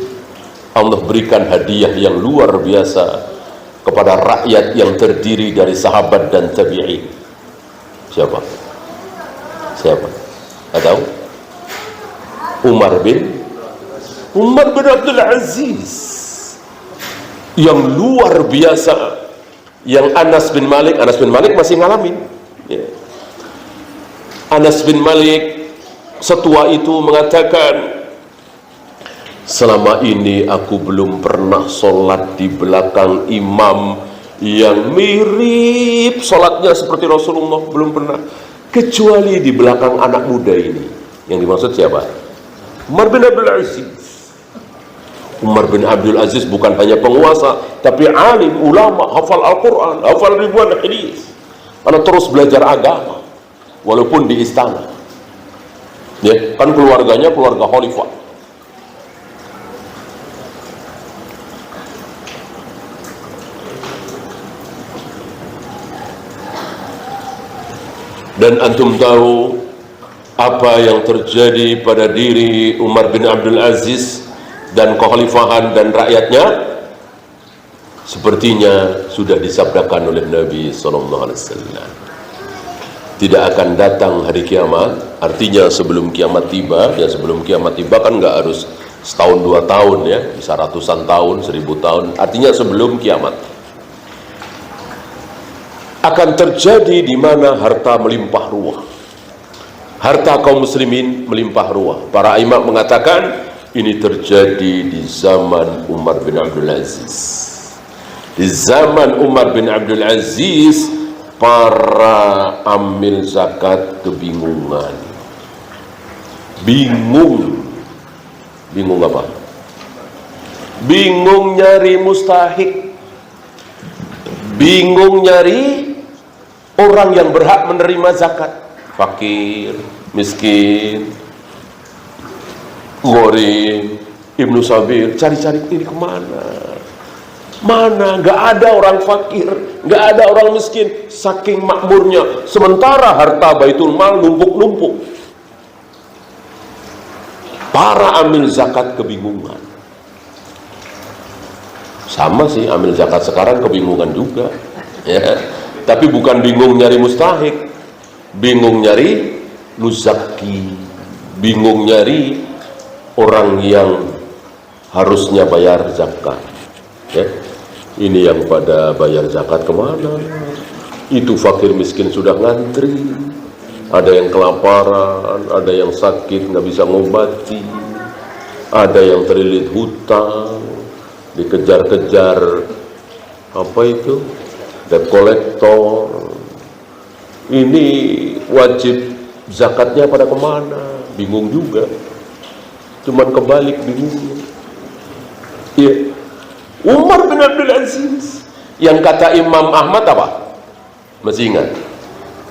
Allah berikan hadiah yang luar biasa kepada rakyat yang terdiri dari sahabat dan tabi'in. Siapa? Atau Umar bin Abdul Aziz yang luar biasa, yang Anas bin Malik masih ngalamin. Anas bin Malik setua itu mengatakan, selama ini aku belum pernah sholat di belakang imam yang mirip sholatnya seperti Rasulullah, belum pernah, kecuali di belakang anak muda ini. Yang dimaksud siapa? Umar bin Abdul Aziz. Umar bin Abdul Aziz bukan hanya penguasa, tapi alim, ulama, hafal Al-Quran, hafal ribuan hadis, karena terus belajar agama walaupun di istana. Ya, kan keluarganya keluarga khalifah. Dan antum tahu apa yang terjadi pada diri Umar bin Abdul Aziz dan kekhalifahan dan rakyatnya? Sepertinya sudah disabdakan oleh Nabi SAW. Tidak akan datang hari kiamat, artinya sebelum kiamat tiba. Ya, sebelum kiamat tiba kan nggak harus setahun 2 tahun ya, bisa ratusan tahun, 1000 tahun, artinya sebelum kiamat akan terjadi di mana harta melimpah ruah, harta kaum muslimin melimpah ruah. Para imam mengatakan ini terjadi di zaman Umar bin Abdul Aziz. Di zaman Umar bin Abdul Aziz, para amil zakat kebingungan. Bingung apa? Bingung nyari mustahik, bingung nyari orang yang berhak menerima zakat. Fakir, miskin, gharim, Ibnu Sabir, cari-cari ini kemana? Mana? Nggak ada orang fakir, nggak ada orang miskin, saking makmurnya. Sementara harta Baitul Mal numpuk-numpuk. Para amil zakat kebingungan. Sama sih, amil zakat sekarang kebingungan juga. Ya. Tapi bukan bingung nyari mustahik, bingung nyari muzaki, bingung nyari orang yang harusnya bayar zakat. Ya. Ini yang pada bayar zakat kemana? Itu fakir miskin sudah ngantri, ada yang kelaparan, ada yang sakit nggak bisa ngobati, ada yang terlilit hutang, dikejar-kejar apa itu, debt collector. Ini wajib zakatnya pada kemana? Bingung juga, cuman kebalik bingung. Iya. Umar bin Abdul Aziz, yang kata Imam Ahmad apa? Masih ingat?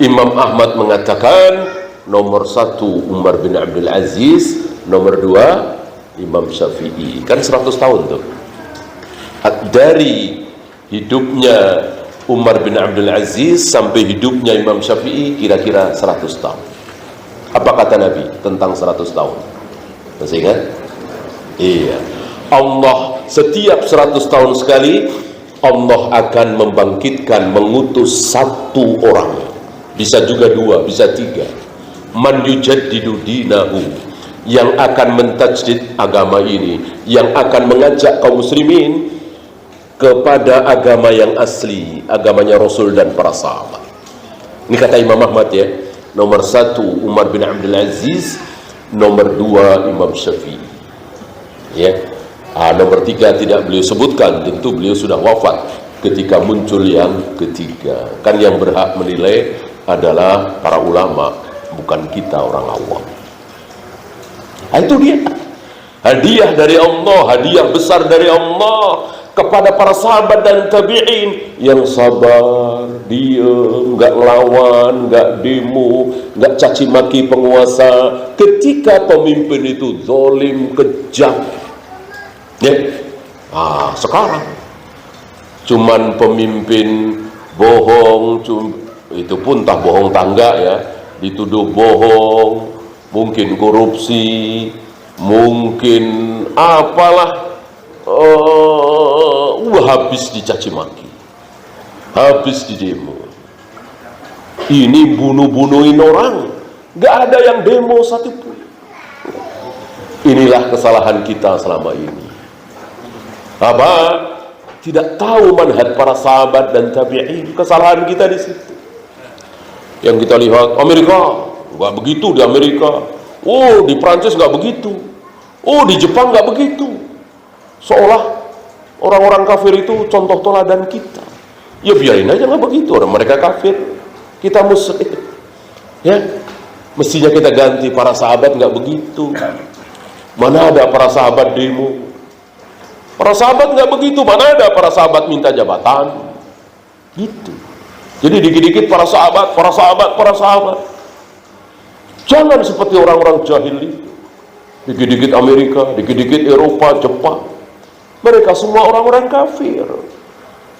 Imam Ahmad mengatakan nomor 1 Umar bin Abdul Aziz, nomor 2 Imam Syafi'i. Kan 100 tahun tuh. Dari hidupnya Umar bin Abdul Aziz sampai hidupnya Imam Syafi'i kira-kira 100 tahun. Apa kata Nabi tentang 100 tahun? Masih ingat? Iya. Allah setiap 100 tahun sekali Allah akan membangkitkan, mengutus 1 orang, bisa juga 2, bisa 3, man yujaddidu dinahu, yang akan mentajdid agama ini, yang akan mengajak kaum muslimin kepada agama yang asli, agamanya Rasul dan para sahabat. Ini kata Imam Ahmad ya. Nomor 1 Umar bin Abdul Aziz, nomor 2 Imam Syafi'i. Ya. Nomor 3 tidak beliau sebutkan, tentu beliau sudah wafat ketika muncul yang ketiga. Kan yang berhak menilai adalah para ulama, bukan kita orang awam. Itu dia hadiah dari Allah, hadiah besar dari Allah kepada para sahabat dan tabi'in yang sabar, diam, nggak ngelawan, nggak demo, nggak caci maki penguasa ketika pemimpin itu zalim, kejam. Ya, sekarang cuman pemimpin bohong, itu pun entah bohong tangga ya, dituduh bohong, mungkin korupsi, mungkin apalah, habis dicaci maki, habis di demo. Ini bunuh-bunuhin orang, nggak ada yang demo satupun. Inilah kesalahan kita selama ini. Apa? Tidak tahu manhaj para sahabat dan tabi'in. Kesalahan kita di situ. Yang kita lihat Amerika, nggak begitu di Amerika. Oh, di Prancis nggak begitu. Oh, di Jepang nggak begitu. Seolah orang-orang kafir itu contoh teladan kita. Ya biarin aja nggak begitu, orang mereka kafir, kita muslim. Ya, mestinya kita ganti, para sahabat nggak begitu. Mana ada para sahabat demo? Para sahabat nggak begitu. Mana ada para sahabat minta jabatan? Gitu. Jadi dikit-dikit para sahabat, para sahabat, para sahabat. Jangan seperti orang-orang jahil itu. Dikit-dikit Amerika, dikit-dikit Eropa, Jepang. Mereka semua orang-orang kafir.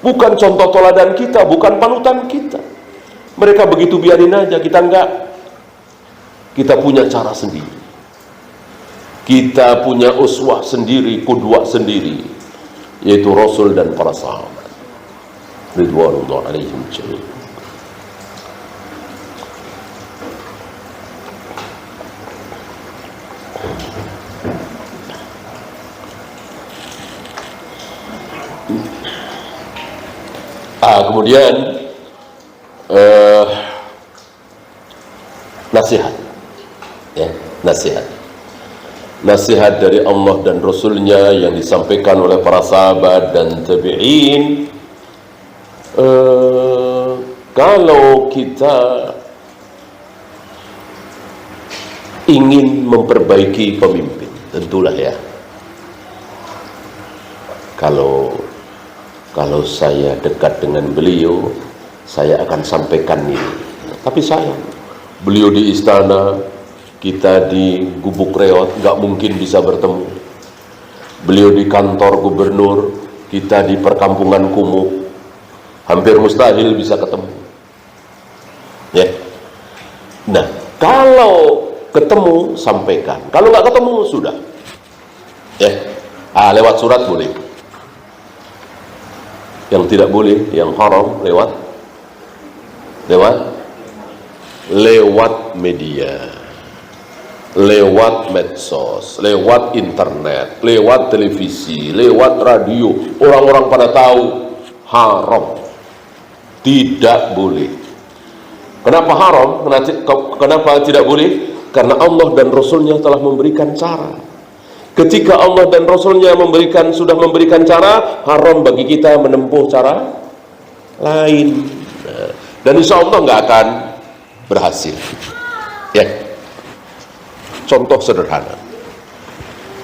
Bukan contoh teladan kita, bukan panutan kita. Mereka begitu biarin aja, kita enggak. Kita punya cara sendiri. Kita punya uswah sendiri, qudwah sendiri, yaitu Rasul dan para sahabat ridwanullah alaihim jami'an. Kemudian nasihat, ya, nasihat dari Allah dan Rasulnya yang disampaikan oleh para sahabat dan tabi'in. Kalau kita ingin memperbaiki pemimpin, tentulah ya, kalau saya dekat dengan beliau, saya akan sampaikan ini. Tapi sayang, beliau di istana, kita di Gubuk Reot, nggak mungkin bisa bertemu. Beliau di kantor gubernur, kita di perkampungan kumuh, hampir mustahil bisa ketemu. Ya. Nah, kalau ketemu sampaikan, kalau nggak ketemu sudah. Ya. Lewat surat boleh. Yang tidak boleh, yang haram lewat media, lewat medsos, lewat internet, lewat televisi, lewat radio. Orang-orang pada tahu, haram, tidak boleh. Kenapa haram? Kenapa tidak boleh? Karena Allah dan Rasulnya telah memberikan cara. Ketika Allah dan Rasulnya sudah memberikan cara, haram bagi kita menempuh cara lain. Dan insya Allah nggak akan berhasil. Ya. Contoh sederhana.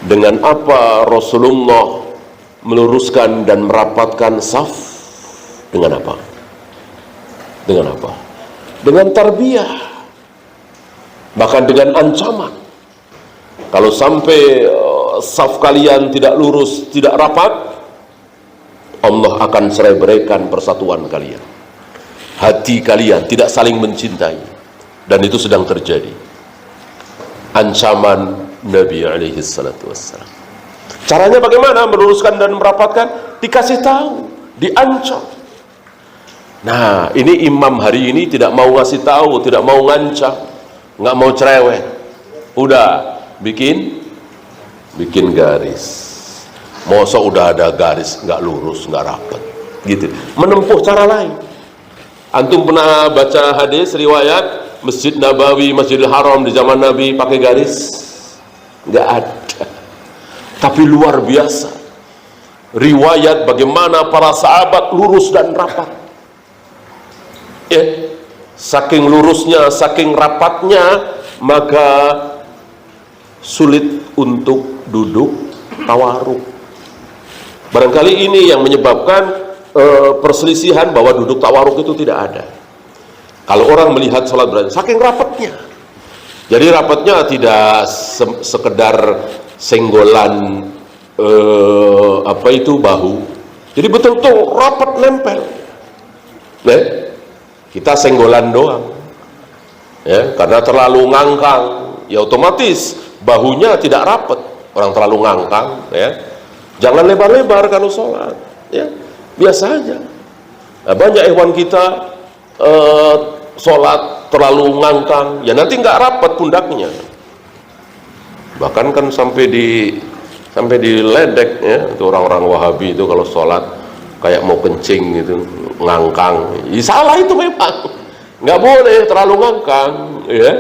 Dengan apa Rasulullah meluruskan dan merapatkan saf? Dengan apa? Dengan apa? Dengan tarbiyah. Bahkan dengan ancaman. Kalau sampai saf kalian tidak lurus, tidak rapat, Allah akan cerai-beraikan persatuan kalian. Hati kalian tidak saling mencintai. Dan itu sedang terjadi. Ancaman Nabi alaihi salatu wassalam. Caranya bagaimana meluruskan dan merapatkan? Dikasih tahu, diancam. Nah, ini imam hari ini tidak mau ngasih tahu, tidak mau ngancam, nggak mau cerewet. Udah bikin garis. Masa udah ada garis nggak lurus, nggak rapat, gitu. Menempuh cara lain. Antum pernah baca hadis riwayat Masjid Nabawi, Masjidil Haram di zaman Nabi pakai garis? Nggak ada. Tapi luar biasa. riwayat bagaimana para sahabat lurus dan rapat. Ya, saking lurusnya, saking rapatnya, maka sulit untuk duduk tawaruk. Barangkali ini yang menyebabkan perselisihan bahwa duduk tawaruk itu tidak ada. Kalau orang melihat sholat berjamaah, saking rapatnya. Jadi rapatnya tidak sekedar senggolan bahu. Jadi betul-betul rapat nempel. Kita senggolan doang. Ya, karena terlalu ngangkang, ya otomatis bahunya tidak rapat. Orang terlalu ngangkang, ya. Jangan lebar-lebar kalau sholat, ya. Biasa aja. Nah, banyak ikhwan kita sholat terlalu ngangkang, ya nanti nggak rapat pundaknya. Bahkan kan sampai diledek, ya. Itu orang-orang Wahabi itu kalau sholat kayak mau kencing gitu, ngangkang. Ya, salah itu memang. Nggak boleh terlalu ngangkang, ya.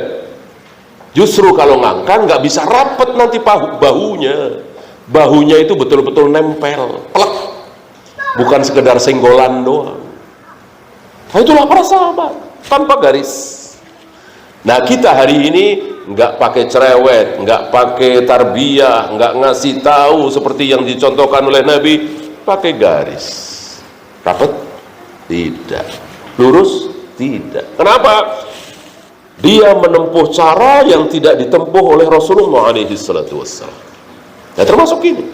Justru kalau ngangkang nggak bisa rapat nanti bahunya. Bahunya itu betul-betul nempel, plek. Bukan sekedar senggolan doang. Nah, itulah para sahabat tanpa garis. Nah, kita hari ini nggak pakai cerewet, nggak pakai tarbiyah, nggak ngasih tahu seperti yang dicontohkan oleh Nabi, pakai garis. Rapat? Tidak. Lurus? Tidak. Kenapa? Dia menempuh cara yang tidak ditempuh oleh Rasulullah SAW. Nah, termasuk ini.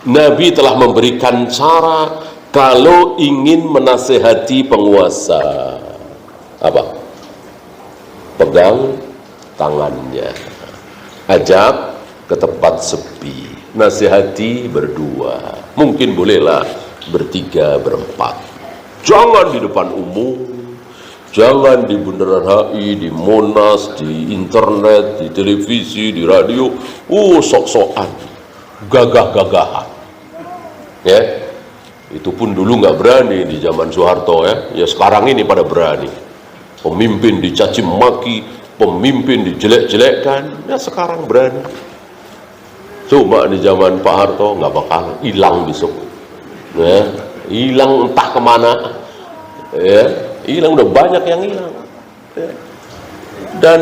Nabi telah memberikan cara kalau ingin menasehati penguasa. Apa? Pegang tangannya, ajak ke tempat sepi, nasihati berdua, mungkin bolehlah bertiga, berempat. Jangan di depan umum, jangan di Bundaran HI, di Monas, di internet, di televisi, di radio. Sok-sokan, gagah-gagahan, ya. Itu pun dulu nggak berani di zaman Soeharto, ya. Ya sekarang ini pada berani. Pemimpin dicaci maki, pemimpin dijelek-jelekkan, ya sekarang berani. Coba di zaman Pak Harto nggak bakal, hilang besok, ya. Hilang entah kemana, ya. Hilang, udah banyak yang hilang, ya. Dan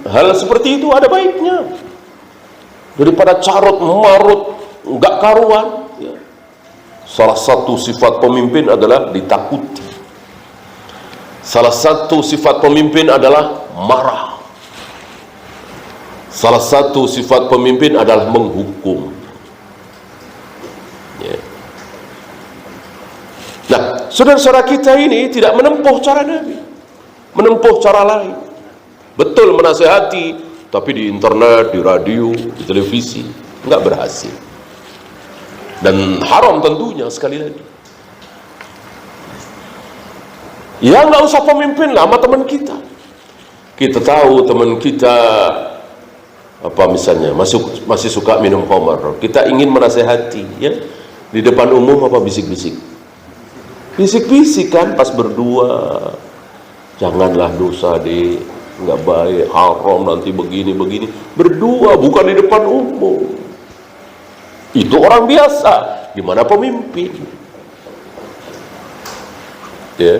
hal seperti itu ada baiknya daripada carut marut nggak karuan, ya. Salah satu sifat pemimpin adalah ditakuti. Salah satu sifat pemimpin adalah marah. Salah satu sifat pemimpin adalah menghukum, ya. Nah, saudara-saudara kita ini tidak menempuh cara Nabi, menempuh cara lain. Betul menasehati, tapi di internet, di radio, di televisi nggak berhasil. Dan haram tentunya, sekali lagi. Ya nggak usah pemimpin lah sama teman kita. Kita tahu teman kita misalnya masih suka minum khamar. Kita ingin menasehati, ya, di depan umum bisik-bisik. Bisik-bisik kan pas berdua. Janganlah dosa nggak baik, haram, nanti begini. Berdua, bukan di depan umum. Itu orang biasa, gimana pemimpin? Ya.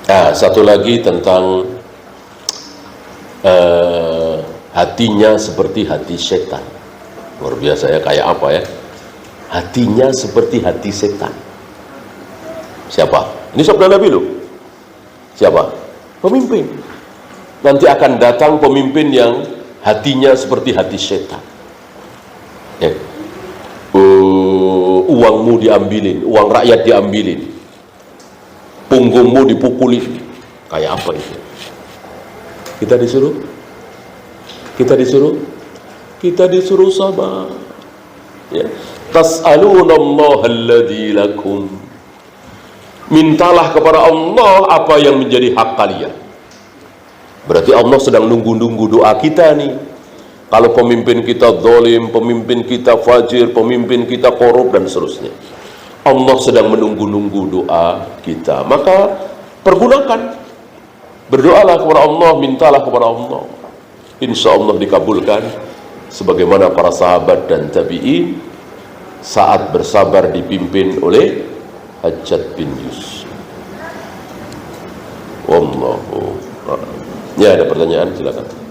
Nah, satu lagi tentang hatinya seperti hati setan. Luar biasa, ya, kayak apa, ya? Hatinya seperti hati setan. Siapa? Ini sabda Nabi loh. Siapa? Pemimpin. Nanti akan datang pemimpin yang hatinya seperti hati setan. Ya. Uangmu diambilin, uang rakyat diambilin, punggungmu dipukulin. Kayak apa itu? Kita disuruh sabar, ya. Tas'alunallaha alladzi lakum. Mintalah kepada Allah apa yang menjadi hak kalian. Berarti Allah sedang nunggu-nunggu doa kita nih. Kalau pemimpin kita zalim, pemimpin kita fajir, pemimpin kita korup, dan seterusnya. Allah sedang menunggu-nunggu doa kita, maka pergunakan. Berdoalah kepada Allah, mintalah kepada Allah. Insya Allah dikabulkan. Sebagaimana para sahabat dan tabi'in saat bersabar dipimpin oleh Hajjaj bin Yusuf. Wallahu a'lam. Ya, ada pertanyaan, silakan.